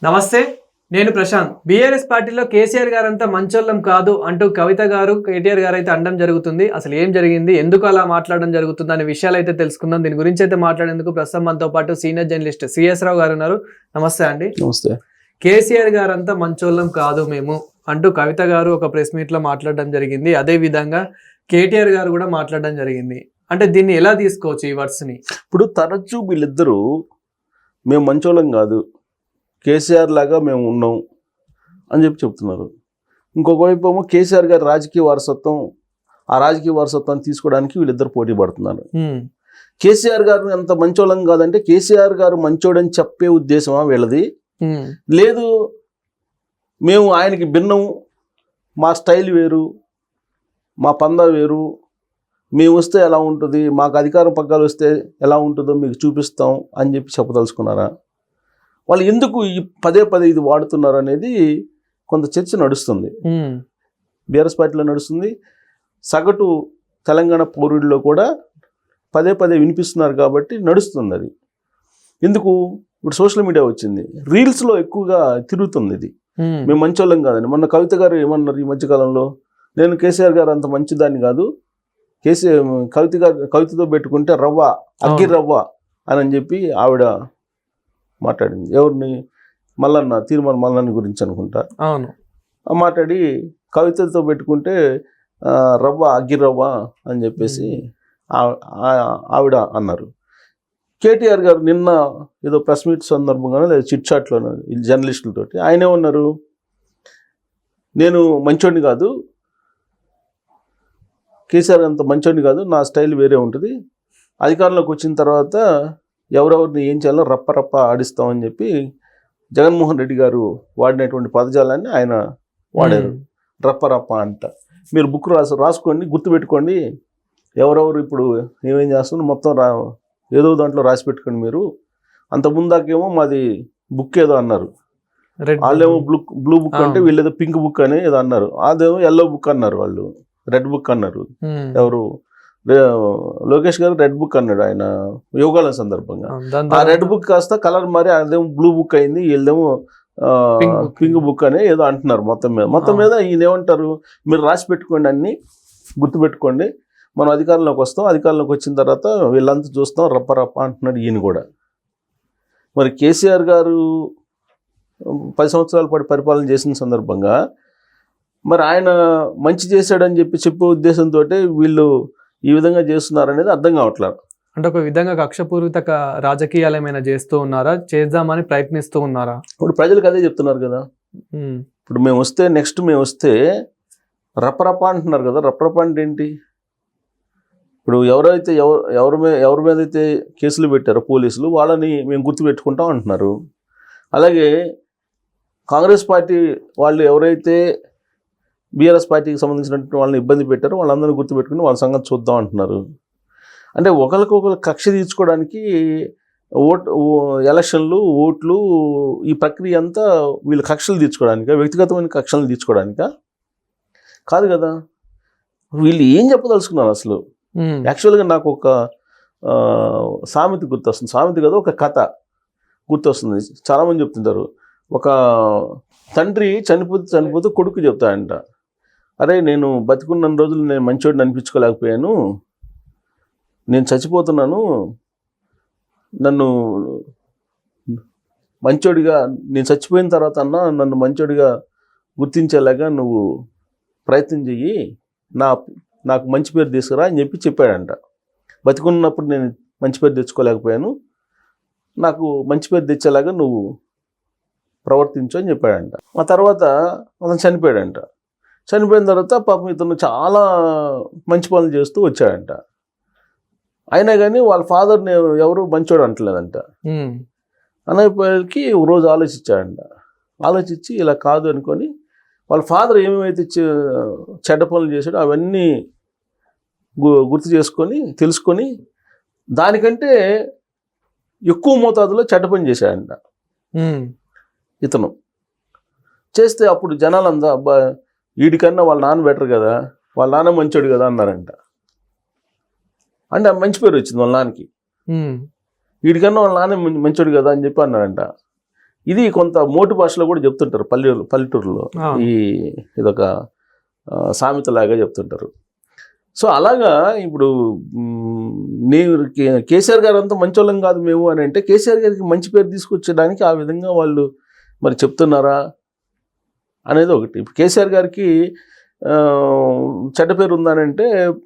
నమస్తే, నేను ప్రశాంత్. బీఆర్ఎస్ పార్టీలో కేసీఆర్ గారంతా మంచోళ్ళం కాదు అంటూ కవిత గారు, కేటీఆర్ గారు అయితే అనడం జరుగుతుంది. అసలు ఏం జరిగింది, ఎందుకు అలా మాట్లాడడం జరుగుతుంది అనే విషయాలు అయితే తెలుసుకుందాం. దీని గురించి అయితే మాట్లాడేందుకు ప్రస్తుతం మనతో పాటు సీనియర్ జర్నలిస్ట్ సిఎస్ రావు గారు ఉన్నారు. నమస్తే అండి. నమస్తే. కేసీఆర్ గారంతా మంచోళ్ళం కాదు మేము అంటూ కవిత గారు ఒక ప్రెస్ మీట్ లో మాట్లాడడం జరిగింది. అదే విధంగా కేటీఆర్ గారు కూడా మాట్లాడడం జరిగింది. అంటే దీన్ని ఎలా తీసుకోవచ్చు ఈ వర్డ్స్ ని? ఇప్పుడు తరచూ వీళ్ళిద్దరూ మేము మంచోళ్ళం కాదు, కేసీఆర్ లాగా మేము ఉన్నాం అని చెప్తున్నారు. ఇంకొక వైపు ఏమో కేసీఆర్ గారి రాజకీయ వారసత్వం, ఆ రాజకీయ వారసత్వాన్ని తీసుకోవడానికి వీళ్ళిద్దరు పోటీ పడుతున్నారు. కేసీఆర్ గారు అంత మంచోళ్ళం కాదంటే కేసీఆర్ గారు మంచోడని చెప్పే ఉద్దేశమా వీళ్ళది? లేదు, మేము ఆయనకి భిన్నం, మా స్టైల్ వేరు, మా పందా వేరు, మేము వస్తే ఎలా ఉంటుంది, మాకు అధికారం పగ్గాలు వస్తే ఎలా ఉంటుందో మీకు చూపిస్తాం అని చెప్పదలుచుకున్నారా? వాళ్ళు ఎందుకు ఈ పదే ఇది వాడుతున్నారు అనేది కొంత చర్చ నడుస్తుంది. బీఆర్ఎస్ పార్టీలో నడుస్తుంది, సగటు తెలంగాణ పౌరుడిలో కూడా పదే వినిపిస్తున్నారు కాబట్టి నడుస్తుంది. అది ఎందుకు? ఇప్పుడు సోషల్ మీడియా వచ్చింది, రీల్స్లో ఎక్కువగా తిరుగుతుంది ఇది. మేము మంచోళ్ళం కాదని మొన్న కవిత గారు ఏమన్నారు ఈ మధ్యకాలంలో, నేను కేసీఆర్ గారు అంత మంచిదాన్ని కాదు, కవితతో పెట్టుకుంటే అగ్గి రవ్వ అని చెప్పి ఆవిడ మాట్లాడింది. ఎవరిని? మల్లన్న, తీర్మాన మల్లన్న గురించి అనుకుంటా. అవును. మాట్లాడి కవితతో పెట్టుకుంటే అగ్గి రవ్వ అని చెప్పేసి ఆవిడ అన్నారు. కేటీఆర్ గారు నిన్న ఏదో ప్రెస్ మీట్ సందర్భంగానే లేదా చిట్ చాట్లోనే జర్నలిస్టులతోటి ఆయన ఏమన్నారు, నేను మంచోడిని కాదు, కేసీఆర్ అంత మంచోడిని కాదు, నా స్టైల్ వేరే ఉంటుంది, అధికారంలోకి వచ్చిన తర్వాత ఎవరెవరిని ఏం చేయాలో రప్ప ఆడిస్తామని చెప్పి జగన్మోహన్ రెడ్డి గారు వాడినటువంటి పదజాలాన్ని ఆయన వాడారు. రప్ప అంట. మీరు బుక్ రాసుకోండి, గుర్తుపెట్టుకోండి, ఎవరెవరు ఇప్పుడు ఏమేం చేస్తున్నారు మొత్తం ఏదో దాంట్లో రాసి పెట్టుకోండి. మీరు అంత ముందాకేమో మాది బుక్ ఏదో అన్నారు, వాళ్ళేమో బ్లూ బుక్ అంటే వీళ్ళేదో పింక్ బుక్ అని ఏదో అన్నారు, అదేమో ఎల్లో బుక్ అన్నారు, వాళ్ళు రెడ్ బుక్ అన్నారు. ఎవరు? లోకేష్ గారు రెడ్ బుక్ అన్నాడు ఆయన యోగాల సందర్భంగా. ఆ రెడ్ బుక్ కాస్త కలర్ మారి అదేమో బ్లూ బుక్ అయింది, వీళ్ళేమో పింక్ బుక్ అని ఏదో అంటున్నారు. మొత్తం మీద ఈయన ఏమంటారు, మీరు రాసి పెట్టుకోండి, అన్ని గుర్తుపెట్టుకోండి, మనం అధికారంలోకి వస్తాం, అధికారంలోకి వచ్చిన తర్వాత వీళ్ళంతా చూస్తాం రప్ప అంటున్నాడు ఈయన కూడా. మరి కేసీఆర్ గారు 10 సంవత్సరాల పాటు పరిపాలన చేసిన సందర్భంగా మరి ఆయన మంచి చేశాడని చెప్పే ఉద్దేశంతో వీళ్ళు ఈ విధంగా చేస్తున్నారు అనేది అర్థం కావట్లేదు. అంటే ఒక విధంగా కక్షపూరిత రాజకీయాలు ఏమైనా చేస్తూ ఉన్నారా, చేద్దామని ప్రయత్నిస్తూ ఉన్నారా? ఇప్పుడు ప్రజలకు అదే చెప్తున్నారు కదా. ఇప్పుడు మేము వస్తే రప్ప అంటున్నారు కదా. రప్ప అంటే ఏంటి? ఇప్పుడు ఎవరైతే ఎవరి మీద అయితే కేసులు పెట్టారో పోలీసులు, వాళ్ళని మేము గుర్తుపెట్టుకుంటాం అంటున్నారు. అలాగే కాంగ్రెస్ పార్టీ వాళ్ళు ఎవరైతే బీఆర్ఎస్ పార్టీకి సంబంధించినటువంటి వాళ్ళని ఇబ్బంది పెట్టారో వాళ్ళందరినీ గుర్తుపెట్టుకుని వాళ్ళ సంగతి చూద్దాం అంటున్నారు. అంటే ఒకరికొకరు కక్ష తీర్చుకోవడానికి ఎలక్షన్లు, ఓట్లు, ఈ ప్రక్రియ అంతా వీళ్ళు కక్షలు తీర్చుకోవడానికా, వ్యక్తిగతమైన కక్షలు తీర్చుకోవడానికా? కాదు కదా. వీళ్ళు ఏం చెప్పదలుచుకున్నారు అసలు? యాక్చువల్గా నాకు ఒక సామెత గుర్తొస్తుంది, సామెత కదా, ఒక కథ గుర్తొస్తుంది. చాలామంది చెప్తుంటారు, ఒక తండ్రి చనిపోతే కొడుకు చెప్తాడంట, అరే నేను బతికున్న రోజులు నేను మంచోడిని అనిపించుకోలేకపోయాను, నేను చచ్చిపోతున్నాను, నన్ను మంచోడిగా, నేను చచ్చిపోయిన తర్వాత అన్నా నన్ను మంచోడిగా గుర్తించేలాగా నువ్వు ప్రయత్నం చెయ్యి, నాకు మంచి పేరు తీసుకురా అని చెప్పాడంట. బతికున్నప్పుడు నేను మంచి పేరు తెచ్చుకోలేకపోయాను, నాకు మంచి పేరు తెచ్చేలాగా నువ్వు ప్రవర్తించు అని చెప్పాడంట. ఆ తర్వాత అతను చనిపోయాడంట. చనిపోయిన తర్వాత పాపం ఇతను చాలా మంచి పనులు చేస్తూ వచ్చాడంట. అయినా కానీ వాళ్ళ ఫాదర్ని ఎవరు మంచోడు అంటలేదంట. అన్నయ్యకి ఒక రోజు ఆలోచించి ఇలా కాదు అనుకొని వాళ్ళ ఫాదర్ ఏమేమైతే చెడ్డ పనులు చేశాడో అవన్నీ గుర్తు చేసుకొని తెలుసుకొని దానికంటే ఎక్కువ మోతాదులో చెడ్డ పని చేశాడంట ఇతను. చేస్తే అప్పుడు జనాలంతా అబ్బా వీడికన్నా వాళ్ళ నాన్న బెటర్ కదా, వాళ్ళ నాన్న మంచోడు కదా అన్నారంట. అంటే మంచి పేరు వచ్చింది వాళ్ళ నాన్నకి. వీడికన్నా వాళ్ళ నాన్న మంచోడు కదా అని చెప్పి అన్నాడంట. ఇది కొంత మోటు భాషలో కూడా చెప్తుంటారు పల్లెటూరులో ఈ ఇదొక సామెతలాగా చెప్తుంటారు. సో అలాగా ఇప్పుడు నేను కేసీఆర్ గారు అంతా మంచోళ్ళం కాదు మేము అని అంటే కేసీఆర్ గారికి మంచి పేరు తీసుకొచ్చడానికి ఆ విధంగా వాళ్ళు మరి చెప్తున్నారా అనేది ఒకటి. ఇప్పుడు కేసీఆర్ గారికి చెడ్డ పేరు ఉందనంటే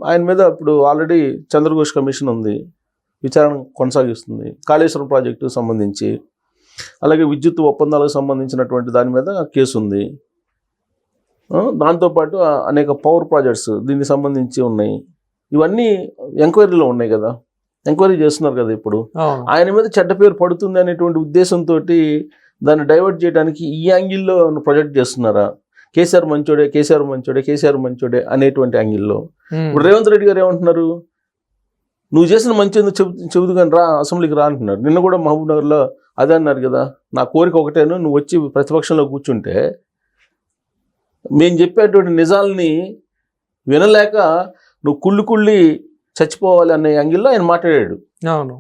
ఆయన మీద ఇప్పుడు ఆల్రెడీ చంద్రఘోష్ కమిషన్ ఉంది, విచారణ కొనసాగిస్తుంది. కాళేశ్వరం ప్రాజెక్టుకు సంబంధించి, అలాగే విద్యుత్ ఒప్పందాలకు సంబంధించినటువంటి దాని మీద కేసు ఉంది. దాంతోపాటు అనేక పవర్ ప్రాజెక్ట్స్ దీనికి సంబంధించి ఉన్నాయి. ఇవన్నీ ఎంక్వైరీలో ఉన్నాయి కదా, ఎంక్వైరీ చేస్తున్నారు కదా. ఇప్పుడు ఆయన మీద చెడ్డ పేరు పడుతుంది అనేటువంటి ఉద్దేశంతో దాన్ని డైవర్ట్ చేయడానికి ఈ యాంగిల్లో ప్రొజెక్ట్ చేస్తున్నారా? కేసీఆర్ మంచోడే, కేసీఆర్ మంచోడే, కేసీఆర్ మంచోడే అనేటువంటి యాంగిల్లో. ఇప్పుడు రేవంత్ రెడ్డి గారు ఏమంటున్నారు, నువ్వు చేసిన మంచి చెబుతూ కానీ రా, అసెంబ్లీకి రా అంటున్నారు. నిన్న కూడా మహబూబ్ నగర్లో అదే అన్నారు కదా, నా కోరిక ఒకటేను, నువ్వు వచ్చి ప్రతిపక్షంలో కూర్చుంటే మేము చెప్పేటువంటి నిజాలని వినలేక నువ్వు కుళ్ళి చచ్చిపోవాలి అనే యాంగిల్లో ఆయన మాట్లాడాడు. అవును,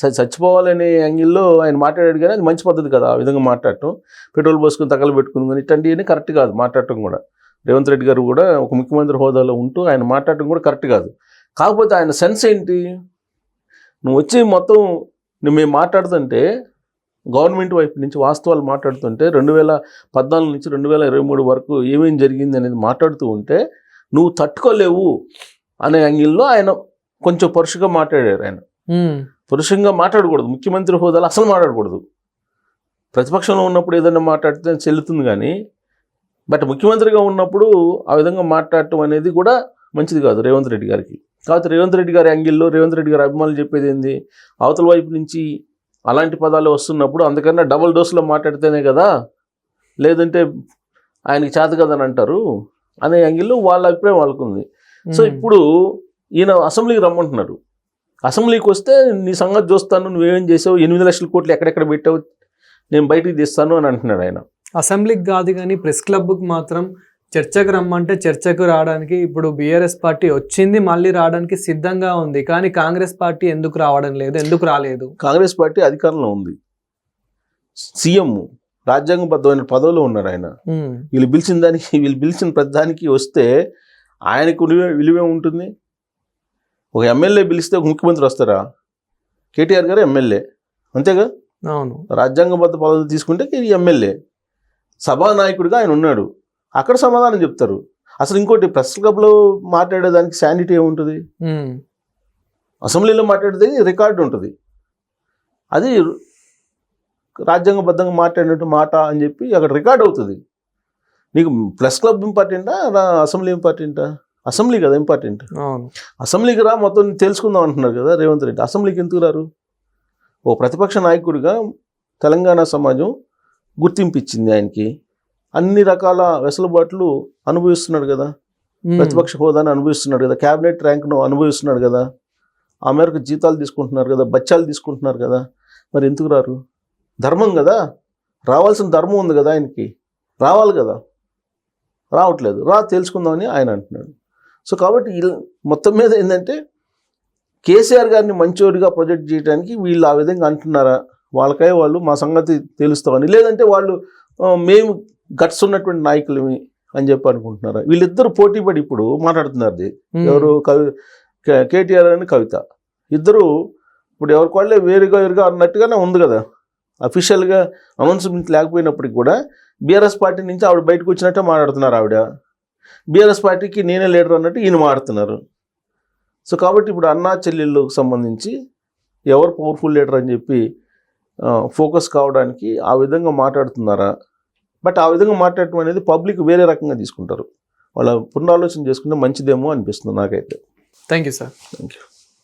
చచ్చిపోవాలనే యాంగిల్లో ఆయన మాట్లాడాడు. కానీ అది మంచి పద్ధతి కదా ఆ విధంగా మాట్లాడటం. పెట్రోల్ పోసుకుని తగలు పెట్టుకుని కానీ ఇట్లాంటివన్నీ కరెక్ట్ కాదు మాట్లాడటం కూడా. రేవంత్ రెడ్డి గారు కూడా ఒక ముఖ్యమంత్రి హోదాలో ఉంటూ ఆయన మాట్లాడటం కూడా కరెక్ట్ కాదు. కాకపోతే ఆయన సెన్స్ ఏంటి, నువ్వు వచ్చి మొత్తం మేము మాట్లాడుతుంటే గవర్నమెంట్ వైపు నుంచి వాస్తవాలు మాట్లాడుతుంటే 2014 నుంచి 2023 వరకు ఏమేం జరిగింది అనేది మాట్లాడుతూ ఉంటే నువ్వు తట్టుకోలేవు అనే యాంగిల్లో ఆయన కొంచెం పరుషంగా మాట్లాడారు. ఆయన పరుషంగా మాట్లాడకూడదు, ముఖ్యమంత్రి హోదాలో అసలు మాట్లాడకూడదు. ప్రతిపక్షంలో ఉన్నప్పుడు ఏదైనా మాట్లాడితే చెల్లుతుంది కానీ, బట్ ముఖ్యమంత్రిగా ఉన్నప్పుడు ఆ విధంగా మాట్లాడటం అనేది కూడా మంచిది కాదు రేవంత్ రెడ్డి గారికి. కాబట్టి రేవంత్ రెడ్డి గారి యాంగిల్లో రేవంత్ రెడ్డి గారి అభిమానులు చెప్పేది ఏంది, అవతల వైపు నుంచి అలాంటి పదాలు వస్తున్నప్పుడు అందుకన్నా డబుల్ డోస్లో మాట్లాడితేనే కదా, లేదంటే ఆయనకి చేత కదని అంటారు అనే యాంగిల్లో వాళ్ళ అభిప్రాయం వాళ్ళకుంది. సో ఇప్పుడు ఈయన అసెంబ్లీకి రమ్మంటున్నారు. అసెంబ్లీకి వస్తే నీ సంగతి చూస్తాను, నువ్వేం చేసావు, 8 లక్షల కోట్లు ఎక్కడెక్కడ పెట్టావు, నేను బయటికి తీస్తాను అని అంటున్నాడు ఆయన. అసెంబ్లీకి కాదు కానీ ప్రెస్ క్లబ్కి మాత్రం చర్చకు రమ్మంటే చర్చకు రావడానికి ఇప్పుడు బీఆర్ఎస్ పార్టీ వచ్చింది, మళ్ళీ రావడానికి సిద్ధంగా ఉంది. కానీ కాంగ్రెస్ పార్టీ ఎందుకు రావడం లేదు, ఎందుకు రాలేదు? కాంగ్రెస్ పార్టీ అధికారంలో ఉంది, సీఎం రాజ్యాంగబద్ధమైన పదవిలో ఉన్నారు ఆయన. వీళ్ళు పిలిచిన ప్రతిదానికి వస్తే ఆయనకు విలువే ఉంటుంది. ఒక ఎమ్మెల్యే పిలిస్తే ఒక ముఖ్యమంత్రి వస్తారా? కేటీఆర్ గారు ఎమ్మెల్యే అంతేగా. అవును, రాజ్యాంగబద్ధ పదవి తీసుకుంటే ఎమ్మెల్యే సభానాయకుడిగా ఆయన ఉన్నాడు, అక్కడ సమాధానం చెప్తారు. అసలు ఇంకోటి ప్రెస్ క్లబ్లో మాట్లాడేదానికి శానిటీ ఏముంటుంది, అసెంబ్లీలో మాట్లాడేది రికార్డు ఉంటుంది. అది రాజ్యాంగబద్ధంగా మాట్లాడినట్టు మాట అని చెప్పి అక్కడ రికార్డ్ అవుతుంది. నీకు ప్రెస్ క్లబ్ ఇంపార్టెంటా, అసెంబ్లీ ఇంపార్టెంటా? అసెంబ్లీ కదా ఇంపార్టెంట్. అసెంబ్లీకి రా, మొత్తం తెలుసుకుందాం అంటున్నారు కదా రేవంత్ రెడ్డి. అసెంబ్లీకి ఎందుకు రారు? ఓ ప్రతిపక్ష నాయకుడిగా తెలంగాణ సమాజం గుర్తింపు ఇచ్చింది ఆయనకి, అన్ని రకాల వెసులుబాట్లు అనుభవిస్తున్నాడు కదా, ప్రతిపక్ష హోదాను అనుభవిస్తున్నాడు కదా, క్యాబినెట్ ర్యాంక్ను అనుభవిస్తున్నాడు కదా, ఆ మేరకు జీతాలు తీసుకుంటున్నారు కదా, బచ్చాలు తీసుకుంటున్నారు కదా. మరి ఎందుకు రారు? ధర్మం కదా, రావాల్సిన ధర్మం ఉంది కదా ఆయనకి, రావాలి కదా, రావట్లేదు. తెలుసుకుందామని ఆయన అంటున్నాడు. సో కాబట్టి మొత్తం మీద ఏంటంటే కేసీఆర్ గారిని మంచోడిగా ప్రొజెక్ట్ చేయడానికి వీళ్ళు ఆ విధంగా అంటున్నారా, వాళ్ళకై వాళ్ళు మా సంగతి తెలుస్తామని, లేదంటే వాళ్ళు మేము గట్స్ ఉన్నటువంటి నాయకులమి అని చెప్పి అనుకుంటున్నారా? వీళ్ళిద్దరు పోటీపడి ఇప్పుడు మాట్లాడుతున్నారు. ఎవరు? కేటీఆర్ అని కవిత, ఇద్దరు ఇప్పుడు ఎవరికి వాళ్ళే వేరుగా అన్నట్టుగానే ఉంది కదా. అఫీషియల్గా అనౌన్స్మెంట్ లేకపోయినప్పటికి కూడా బీఆర్ఎస్ పార్టీ నుంచి ఆవిడ బయటకు వచ్చినట్టే మాట్లాడుతున్నారు. ఆవిడ బీఆర్ఎస్ పార్టీకి నేనే లీడర్ అన్నట్టు ఈయన మాట్లాడుతున్నారు. సో కాబట్టి ఇప్పుడు అన్నా చెల్లెళ్ళకు సంబంధించి ఎవరు పవర్ఫుల్ లీడర్ అని చెప్పి ఫోకస్ కావడానికి ఆ విధంగా మాట్లాడుతున్నారా? బట్ ఆ విధంగా మాట్లాడటం అనేది పబ్లిక్ వేరే రకంగా తీసుకుంటారు. వాళ్ళ పునరాలోచన చేసుకుంటే మంచిదేమో అనిపిస్తుంది నాకైతే. Thank you sir. Thank you.